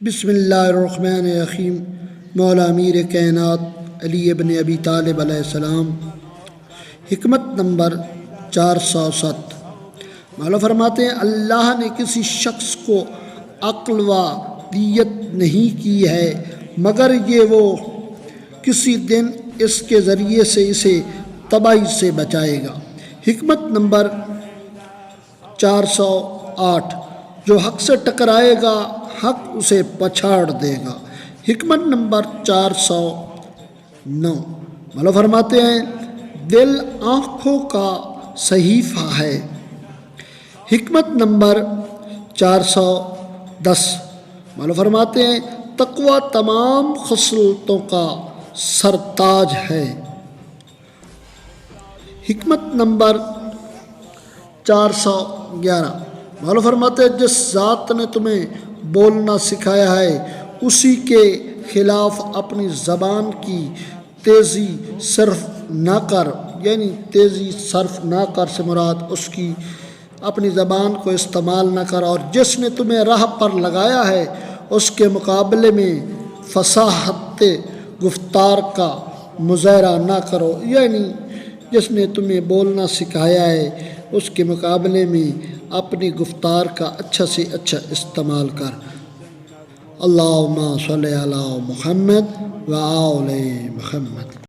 بسم اللہ الرحمن الرحیم۔ مولا امیر کائنات علی ابن ابی طالب علیہ السلام، حکمت نمبر 407۔ مولا فرماتے ہیں اللہ نے کسی شخص کو عقل و دیت نہیں کی ہے مگر یہ وہ کسی دن اس کے ذریعے سے اسے تباہی سے بچائے گا۔ حکمت نمبر 408۔ جو حق سے ٹکرائے گا حق اسے پچھاڑ دے گا۔ حکمت نمبر 409۔ مولا فرماتے ہیں دل آنکھوں کا صحیفہ ہے۔ حکمت نمبر 410۔ مولا فرماتے ہیں تقوی تمام خصلتوں کا سرتاج ہے۔ حکمت نمبر 411۔ مولا فرماتے ہیں جس ذات نے تمہیں بولنا سکھایا ہے اسی کے خلاف اپنی زبان کی تیزی صرف نہ کر، یعنی تیزی صرف نہ کر سے مراد اس کی اپنی زبان کو استعمال نہ کر، اور جس نے تمہیں راہ پر لگایا ہے اس کے مقابلے میں فصاحت گفتار کا مظاہرہ نہ کرو، یعنی جس نے تمہیں بولنا سکھایا ہے اس کے مقابلے میں اپنی گفتار کا اچھا سے اچھا استعمال کر۔ اللہم صلی علی محمد و آل محمد۔